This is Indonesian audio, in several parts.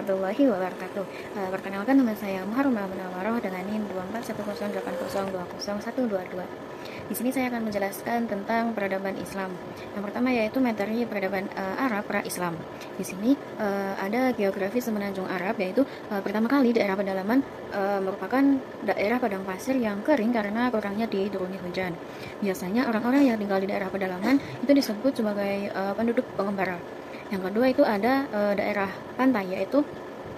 warahmatullahi wabarakatuh. Perkenalkan, nama saya Muharrama Munawaroh dengan NIM 24108020122. Di sini saya akan menjelaskan tentang peradaban Islam. Yang pertama yaitu materi peradaban Arab pra-Islam. Di sini ada geografi semenanjung Arab, yaitu pertama kali daerah pedalaman merupakan daerah padang pasir yang kering karena kurangnya dituruni hujan. Biasanya orang-orang yang tinggal di daerah pedalaman itu disebut sebagai penduduk pengembara. Yang kedua itu ada daerah pantai, yaitu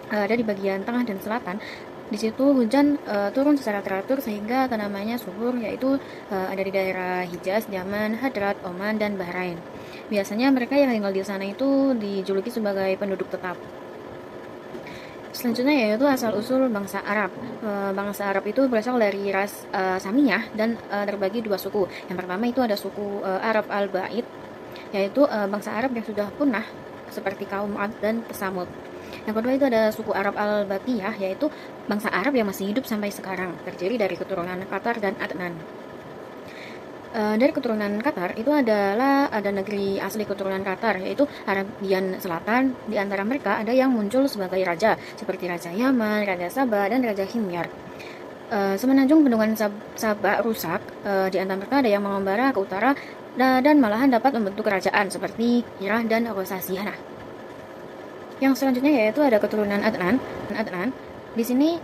ada di bagian tengah dan selatan. Di situ hujan turun secara teratur sehingga tanamannya subur, yaitu ada di daerah Hijaz, Yaman, Hadrat, Oman, dan Bahrain. Biasanya mereka yang tinggal di sana itu dijuluki sebagai penduduk tetap. Selanjutnya yaitu asal-usul bangsa Arab. Bangsa Arab itu berasal dari ras Samiyah dan terbagi dua suku. Yang pertama itu ada suku Arab Al-Ba'id, yaitu bangsa Arab yang sudah punah seperti kaum Ad dan Tsamud. Yang kedua itu ada suku Arab Al-Batiyah, yaitu bangsa Arab yang masih hidup sampai sekarang, terdiri dari keturunan Qatar dan Adnan. Dari keturunan Qatar itu ada negeri asli keturunan Qatar, yaitu Arabian Selatan. Di antara mereka ada yang muncul sebagai raja, seperti Raja Yaman, Raja Sabah, dan Raja Himyar. Semenanjung bendungan Sabah rusak, di antara mereka ada yang mengembara ke utara dan malahan dapat membentuk kerajaan seperti Irah dan Rosasiyana. Yang selanjutnya yaitu ada keturunan Adnan. Di sini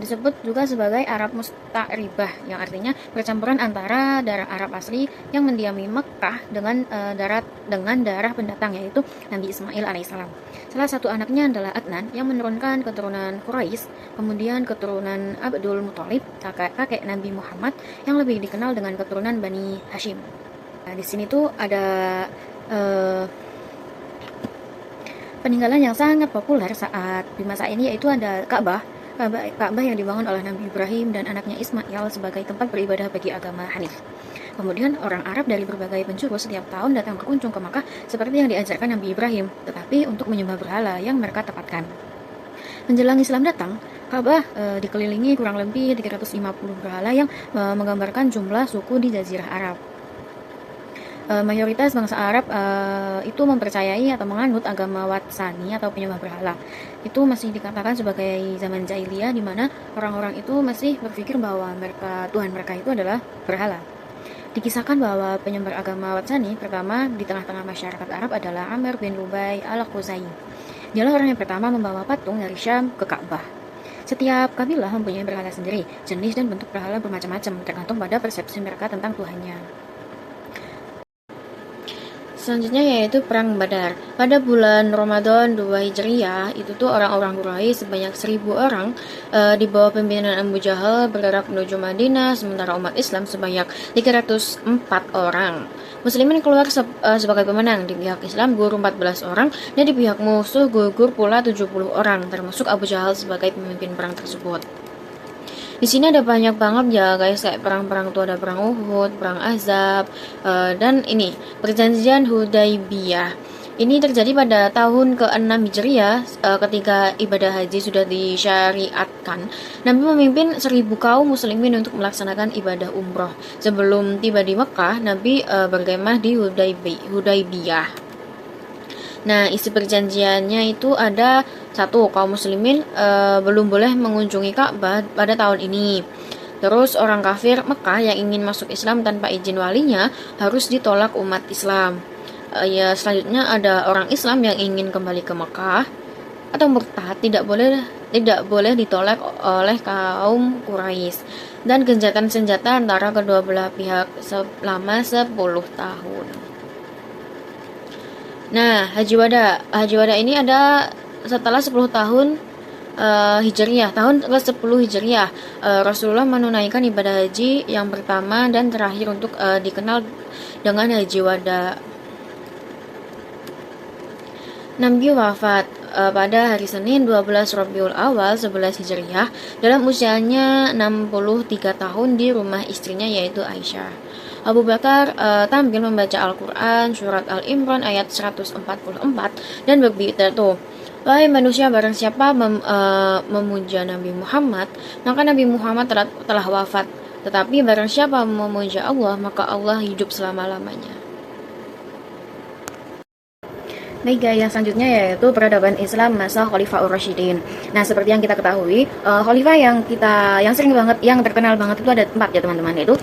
disebut juga sebagai Arab Musta'ribah, yang artinya percampuran antara darah Arab asli yang mendiami Mekkah dengan darah pendatang, yaitu Nabi Ismail alaihissalam. Salah satu anaknya adalah Adnan yang menurunkan keturunan Quraisy, kemudian keturunan Abdul Muthalib, kakek Nabi Muhammad, yang lebih dikenal dengan keturunan Bani Hashim. Nah, di sini tuh ada peninggalan yang sangat populer saat di masa ini, yaitu ada Ka'bah yang dibangun oleh Nabi Ibrahim dan anaknya Ismail sebagai tempat beribadah bagi agama Hanif. Kemudian orang Arab dari berbagai penjuru setiap tahun datang berkunjung ke Makkah seperti yang diajarkan Nabi Ibrahim, tetapi untuk menyembah berhala yang mereka tepatkan. Menjelang Islam datang, Ka'bah dikelilingi kurang lebih 350 berhala yang menggambarkan jumlah suku di Jazirah Arab. Mayoritas bangsa Arab itu mempercayai atau menganut agama Watsani atau penyembah berhala. Itu masih dikatakan sebagai zaman jahiliyah, di mana orang-orang itu masih berpikir bahwa Tuhan mereka itu adalah berhala. Dikisahkan bahwa penyembah agama Watsani pertama di tengah-tengah masyarakat Arab adalah Amr bin Lubai al-Khuzai. Dialah orang yang pertama membawa patung dari Syam ke Ka'bah. Setiap kabilah mempunyai berhala sendiri. Jenis dan bentuk berhala bermacam-macam, tergantung pada persepsi mereka tentang Tuhannya. Selanjutnya yaitu Perang Badar. Pada bulan Ramadan 2 Hijriah, itu tuh orang-orang Quraisy sebanyak 1.000 orang di bawah pimpinan Abu Jahal bergerak menuju Madinah, sementara umat Islam sebanyak 304 orang. Muslimin keluar sebagai pemenang. Di pihak Islam gugur 14 orang dan di pihak musuh gugur pula 70 orang, termasuk Abu Jahal sebagai pemimpin perang tersebut. Di sini ada banyak banget ya guys, kayak perang-perang tuh, ada perang Uhud, perang Ahzab, dan ini perjanjian Hudaybiyah. Ini terjadi pada tahun ke-6 Hijriah, ketika ibadah haji sudah disyariatkan. Nabi memimpin 1.000 kaum muslimin untuk melaksanakan ibadah umroh. Sebelum tiba di Mekah, Nabi berkemah di Hudaybiyah. Nah, isi perjanjiannya itu ada satu, kaum muslimin belum boleh mengunjungi Ka'bah pada tahun ini. Terus orang kafir Mekah yang ingin masuk Islam tanpa izin walinya harus ditolak umat Islam. Selanjutnya ada orang Islam yang ingin kembali ke Mekah atau murtad tidak boleh ditolak oleh kaum Quraisy, dan gencatan senjata antara kedua belah pihak selama 10 tahun. Nah, Haji Wada ini ada setelah 10 tahun Hijriah, tahun ke-10 Hijriah, Rasulullah menunaikan ibadah haji yang pertama dan terakhir untuk dikenal dengan Haji Wada. Nabi wafat pada hari Senin 12 Rabiul Awal 11 Hijriah dalam usianya 63 tahun di rumah istrinya, yaitu Aisyah. Abu Bakar tampil membaca Al-Quran surat Al-Imran ayat 144 dan berpidato, "Wahai manusia, barang siapa memuja Nabi Muhammad, maka Nabi Muhammad telah wafat. Tetapi barang siapa memuja Allah, maka Allah hidup selama-lamanya." Baik guys, yang selanjutnya yaitu peradaban Islam masa Khalifah Ar-Rasyidin. Nah, seperti yang kita ketahui, khalifah yang sering banget, yang terkenal banget itu ada 4 ya teman-teman, yaitu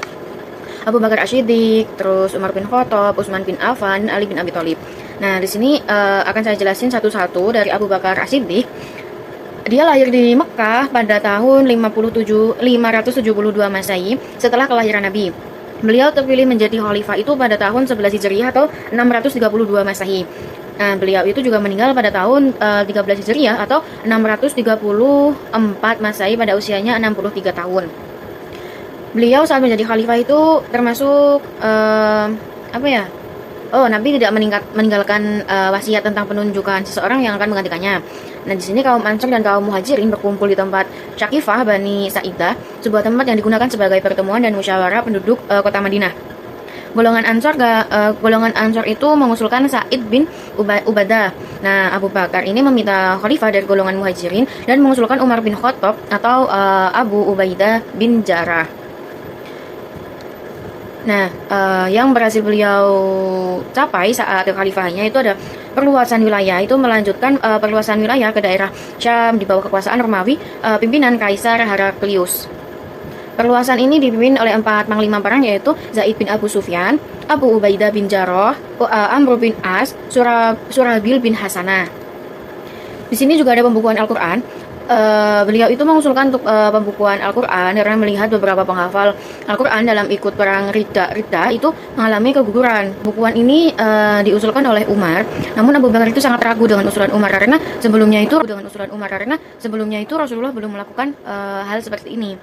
Abu Bakar Asy-Siddiq, terus Umar bin Khattab, Utsman bin Affan, Ali bin Abi Thalib. Nah, di sini akan saya jelasin satu-satu dari Abu Bakar Asy-Siddiq. Dia lahir di Mekah pada tahun 572 Masehi setelah kelahiran Nabi. Beliau terpilih menjadi khalifah itu pada tahun 11 Hijriah atau 632 Masehi. Nah, beliau itu juga meninggal pada tahun 13 Hijriah atau 634 Masehi pada usianya 63 tahun. Beliau saat menjadi khalifah itu termasuk apa ya? Oh, Nabi tidak meninggalkan wasiat tentang penunjukan seseorang yang akan menggantikannya. Nah, di sini kaum Ansor dan kaum Muhajirin berkumpul di tempat Syakifah Bani Sa'idah, sebuah tempat yang digunakan sebagai pertemuan dan musyawarah penduduk kota Madinah. Golongan Ansor itu mengusulkan Sa'id bin Ubadah. Nah, Abu Bakar ini meminta khalifah dari golongan Muhajirin dan mengusulkan Umar bin Khattab atau Abu Ubaidah bin Jarrah. Nah, yang berhasil beliau capai saat khalifahnya itu ada perluasan wilayah, itu melanjutkan perluasan wilayah ke daerah Syam di bawah kekuasaan Romawi, pimpinan Kaisar Heraklius. Perluasan ini dipimpin oleh 4 panglima perang, yaitu Zaid bin Abu Sufyan, Abu Ubaidah bin Jarrah, Amr bin As, Surabil bin Hasanah. Di sini juga ada pembukuan Al-Quran. Beliau itu mengusulkan untuk pembukuan Al-Quran karena melihat beberapa penghafal Al-Quran dalam ikut perang Ridda itu mengalami keguguran. Pembukuan ini diusulkan oleh Umar, namun Abu Bakar itu sangat ragu dengan usulan Umar karena sebelumnya itu Rasulullah belum melakukan hal seperti ini.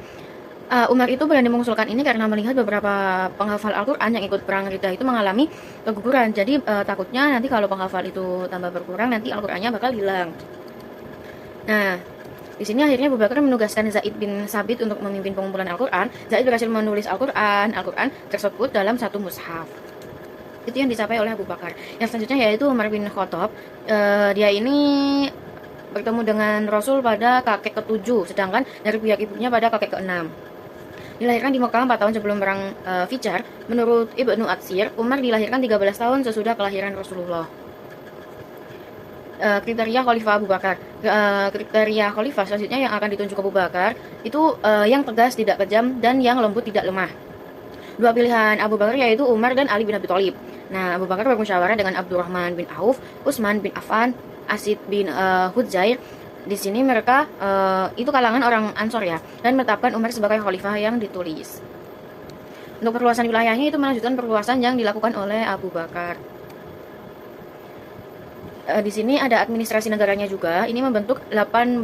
Umar itu berani mengusulkan ini karena melihat beberapa penghafal Al-Quran yang ikut perang Ridda itu mengalami keguguran. Jadi takutnya nanti kalau penghafal itu tambah berkurang, nanti Al-Qurannya bakal hilang. Nah, di sini akhirnya Abu Bakar menugaskan Zaid bin Sabit untuk memimpin pengumpulan Al-Quran. Zaid berhasil menulis Al-Quran tersebut dalam satu mushaf. Itu yang dicapai oleh Abu Bakar. Yang selanjutnya yaitu Umar bin Khattab. Dia ini bertemu dengan Rasul pada kakek ke-7, sedangkan dari pihak ibunya pada kakek ke-6. Dilahirkan di Mekah 4 tahun sebelum perang Fijar. Menurut Ibnu Atsir, Umar dilahirkan 13 tahun sesudah kelahiran Rasulullah. Kriteria Khalifah Abu Bakar. Kriteria Khalifah selanjutnya yang akan ditunjuk Abu Bakar itu yang tegas tidak kejam dan yang lembut tidak lemah. Dua pilihan Abu Bakar yaitu Umar dan Ali bin Abi Thalib. Nah, Abu Bakar bermusyawarah dengan Abdurrahman bin Auf, Utsman bin Affan, Asid bin Hudzair. Di sini mereka itu kalangan orang Ansor ya, dan menetapkan Umar sebagai khalifah yang ditulis. Untuk perluasan wilayahnya itu melanjutkan perluasan yang dilakukan oleh Abu Bakar. Di sini ada administrasi negaranya juga. Ini membentuk 8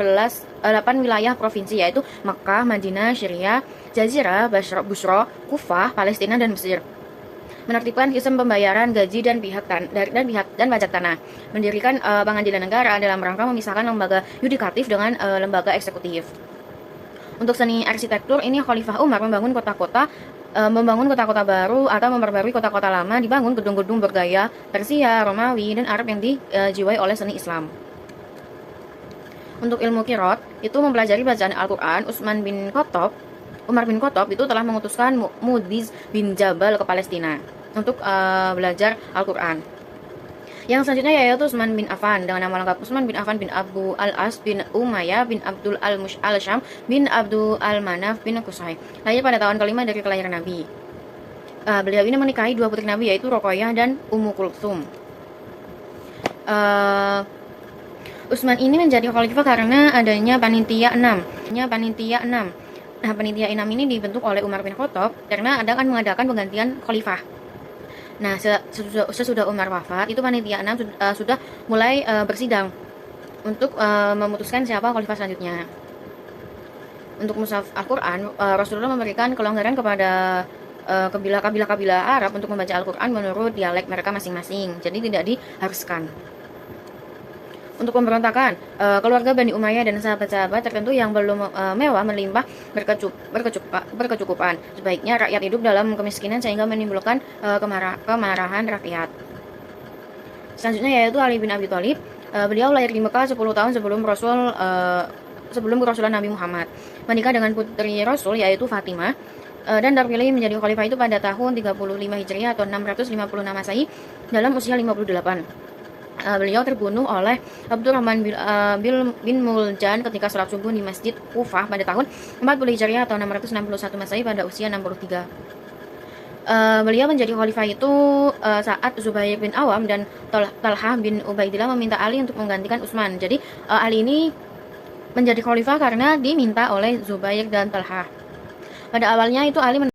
wilayah provinsi, yaitu Makkah, Madinah, Syria, Jazirah, Busra, Kufah, Palestina, dan Mesir. Menertibkan sistem pembayaran gaji dan pajak tanah. Mendirikan pengadilan negara dalam rangka memisahkan lembaga yudikatif dengan lembaga eksekutif. Untuk seni arsitektur, ini Khalifah Umar membangun kota-kota baru atau memperbarui kota-kota lama, dibangun gedung-gedung bergaya Persia, Romawi, dan Arab yang dijiwai oleh seni Islam. Untuk ilmu qiraat, itu mempelajari bacaan Al-Quran. Umar bin Khattab itu telah mengutuskan Mu'adz bin Jabal ke Palestina untuk belajar Al-Quran. Yang selanjutnya yaitu Utsman bin Affan, dengan nama lengkap Utsman bin Affan bin Abu Al-As bin Umayyah bin Abdul Al-Syam bin Abdul Al-Manaf bin Qusay. Lahir pada tahun kelima dari kelahiran Nabi. Beliau ini menikahi 2 putri Nabi, yaitu Ruqayyah dan Ummu Kulthum. Utsman ini menjadi khalifah karena adanya panitia 6. Nah, panitia 6 ini dibentuk oleh Umar bin Khattab karena akan mengadakan penggantian khalifah. Nah, sesudah Umar wafat, itu panitia 6 sudah mulai bersidang untuk memutuskan siapa khalifah selanjutnya. Untuk mushaf Al-Quran, Rasulullah memberikan kelonggaran kepada kabilah Arab untuk membaca Al-Quran menurut dialek mereka masing-masing, jadi tidak diharuskan. Untuk pemberontakan, keluarga Bani Umayyah dan sahabat-sahabat tertentu yang belum mewah melimpah berkecukupan. Sebaiknya rakyat hidup dalam kemiskinan sehingga menimbulkan kemarahan rakyat. Selanjutnya yaitu Ali bin Abi Thalib. Beliau lahir di Mekah 10 tahun sebelum kerasulan Nabi Muhammad. Menikah dengan putri Rasul yaitu Fatimah. Dan terpilih menjadi khalifah itu pada tahun 35 Hijriah atau 656 Masehi dalam usia 58. beliau terbunuh oleh Abdurrahman bin Muljan ketika sholat subuh di Masjid Kufah pada tahun 40 Hijriah atau 661 Masehi pada usia 63. Beliau menjadi khalifah itu saat Zubair bin Awam dan Talhah bin Ubaidillah meminta Ali untuk menggantikan Utsman. Jadi Ali ini menjadi khalifah karena diminta oleh Zubair dan Talhah. Pada awalnya itu Ali